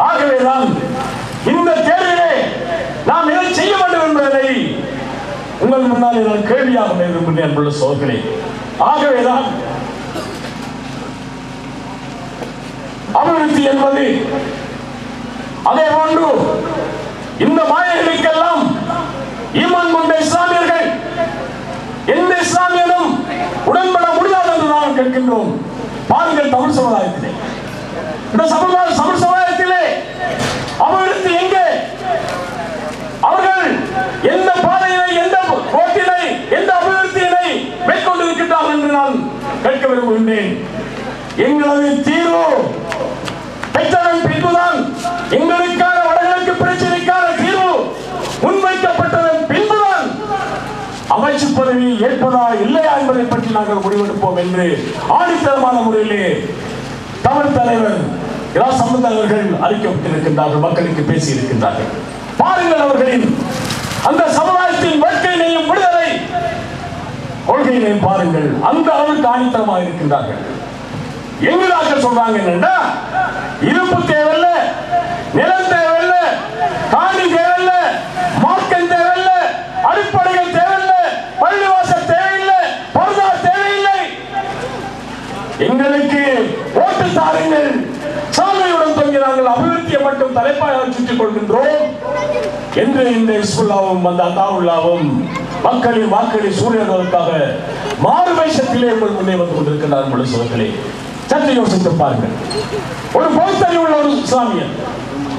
ஆகவேதான் இந்த தேர்விலே நாம் எதை செய்ய வேண்டும் என்பதை உங்கள் முன்னாலே நான் கேள்வியாக விரும்புகிறேன் அன்புள்ள சகோதரர்களே. ஆகவேதான் அபிவிருத்தி என்பது அதே போன்று இந்த மாயைகளுக்கெல்லாம் ஈமான் கொண்ட இஸ்லாமியர்கள் எந்த இஸ்லாமியனும் உடன்பட முடியாது என்று நாம் கேட்கின்றோம். பாருங்கள், தமிழ் சமுதாயத்திலே, இந்த தமிழ் சமுதாயத்திலே அபிவிருத்தி எங்கே? அவர்கள் எந்த பாதையினை, எந்த போட்டினை, எந்த அபிவிருத்தியினை மேற்கொண்டிருக்கிறார்கள் என்று நான் கேட்க விரும்புகின்றேன். எங்களது தீர்வு பெற்றதன் பின்புதான் எங்களுக்கான வடகிழக்கு பிரச்சனைக்கான தீர்வு முன்வைக்கப்பட்டதன் பின்புதான் அமைச்சு பதவி ஏற்பதா இல்லையா என்பதை பற்றி நாங்கள் முடிவெடுப்போம் என்று ஆணித்தரமான முறையிலே தமிழ் தலைவர் இரா சம்பத் அவர்கள் அறிக்கப்பட்டிருக்கின்றார்கள், மக்களுக்கு பேசியிருக்கின்றார்கள். பாருங்கள், அவர்களின் அந்த சமுதாயத்தின் வாழ்க்கையினையும் விடுதலை கொள்கையினையும் பாருங்கள், அந்த அளவுக்கு ஆணித்தரமாக இருக்கின்றார்கள். எங்களாக சொல்றாங்க என்னன்னா, இருப்பு தேவையில்ல, நிலம் தேவையில்ல, காணி தேவையில்ல, மார்க்கம் தேவையில்ல, அடிப்படைகள் தேவையில்லை, பள்ளிவாசல் தேவையில்லை, பொருளாதார தேவையில்லை, எங்களுக்கு ஓட்டு தாருங்கள், சாலையுடன் தொங்கிறார்கள், அபிவிருத்தியை மட்டும் தலைப்பாக சுற்றிக் கொள்கின்றோம் என்று இந்த இஸ்புல்லாவும் அந்த அத்தாவுல்லாவும் மக்களின் வாக்களை சூரியர்களுக்காக மாறுவேஷத்திலே உங்கள் முன்னே வந்து கொண்டிருக்கிறார்கள். சோதர்களே, சற்று யோசித்து பாருங்கள். ஒரு பௌத்தறிவு உள்ள ஒரு இஸ்லாமியன்,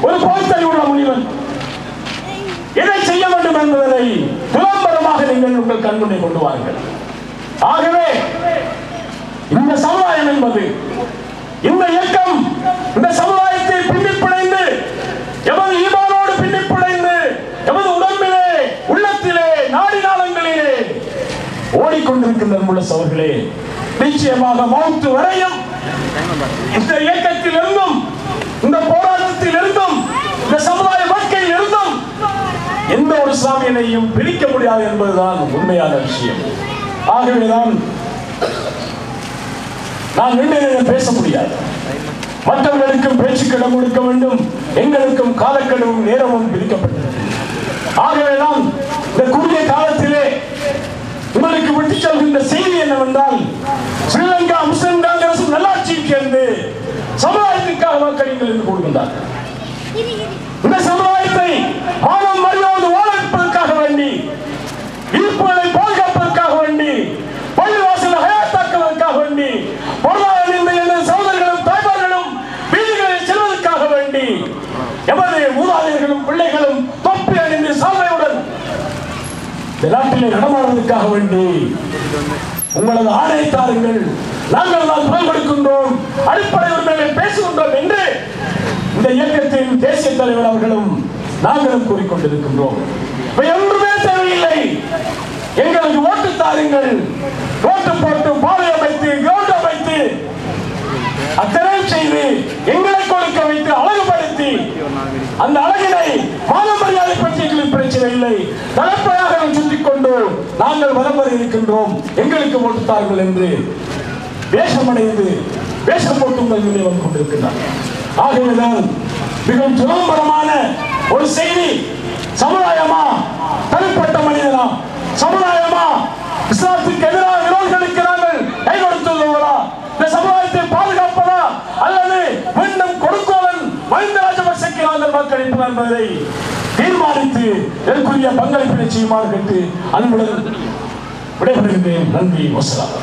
ஒரு பௌத்தறிவு உள்ள முனிவன் எதை செய்ய வேண்டும் என்பதை விளம்பரமாக நீங்கள் உங்கள் கண்முன்னே கொண்டு வாருங்கள். ஆகவே இந்த சமுதாயம் என்பது, இந்த இயக்கம் இந்த சமுதாயத்தை பின்னிப்பிணைந்து, எமது ஈமானோடு பின்னிப்பிணைந்து, எமது உடம்பிலே, உள்ளத்திலே, நாடி நாளங்களிலே ஓடிக்கொண்டிருக்கின்ற அன்புள்ள சகோதரர்களே, நிச்சயமாக மௌத்து வரையும் இந்த இயக்கத்தில் இருந்தும், இந்த போராட்டத்தில் இருந்தும், இந்த சமுதாய வாழ்க்கையில் இருந்தும் எந்த ஒரு இஸ்லாமியனையும் பிரிக்க முடியாது என்பதுதான் உண்மையான விஷயம். ஆகவேதான் நான் நின்று பேச முடியாது, மற்றவர்களுக்கும் பேச்சுக்கிடம் கொடுக்க வேண்டும், எங்களுக்கும் காலக்கெடுவும் நேரமும் பிரிக்கப்பட்டது. ஆகவேதான் இந்த குறுகிய காலத்திலே உங்களுக்கு விட்டு செல்கின்ற செய்தி என்னவென்றால், ஸ்ரீலங்கா முஸ்லிம் காங்கிரஸ் நல்லாட்சியை சேர்ந்து சமுதாயத்திற்காக வாக்களிங்கள் என்று கூறுகின்றார்கள். இந்த சமுதாயத்தை மானம் மரியாதை வாழப்பதற்காக வேண்டி, இருப்புகளை பாதுகாப்பதற்காக வேண்டி, பள்ளிவாசல் ஹயாத்தாக்குவதற்காக வேண்டி, பொருளாதார சகோதரர்களும் தாய்மார்களும் வீடுகளில் செல்வதற்காக வேண்டி, எமது மூதாதையர்களும் பிள்ளைகளும் தொப்பி அணிந்து சாலையுடன் நாட்டிலே நடமாடுவதற்காக வேண்டி உங்களது ஆணையை தாருங்கள், நாங்கள் தான் குரல் கொடுக்கின்றோம், அடிப்படை உரிமைகளை பேசுகின்றோம் என்று இந்த இயக்கத்தின் தேசிய தலைவர் அவர்களும் நாங்களும் கூறிக்கொண்டிருக்கின்றோம். ஒன்றுமே தேவையில்லை, எங்களுக்கு ஓட்டு தாருங்கள், ஓட்டு போட்டு பாதை அமைத்து, கிரவுண்ட் அமைத்து, அத்தனை செய்து எங்களை கொடுக்க வைத்து அழகுபடுத்தி, அந்த அழகினை மாத மரியாதை பற்றி எங்களுக்கு பிரச்சனை இல்லை, தலைப்பையாக சுற்றிக் கொண்டு நாங்கள் வரம்பர இருக்கின்றோம், எங்களுக்கு ஓட்டு தாருங்கள் என்று வேஷமடைந்து வேஷம் போட்டு உங்கள் முன்னே வந்து கொண்டிருக்கிறார். ஆகவேதான் மிகவும் துலம்பரமான ஒரு செய்தி, சமுதாயமா தனிப்பட்ட மனிதனா, சமுதாயமா இஸ்லாத்துக்கு எதிராக விரோதிகளுக்கு நாங்கள் கை கொடுத்துள்ளோங்களா, இந்த சமுதாயத்தை பாதுகாப்பதா அல்லது மீண்டும் கொடுக்கோவன் மஹிந்த ராஜபக்சேக்கு நாங்கள் வாக்களிப்பதா என்பதை தீர்மானித்து இதற்குரிய பங்களிப்பினை செய்யுமாறு கேட்டு அன்புடன் விடைபெறுகின்றேன். நன்றி, வசலாம்.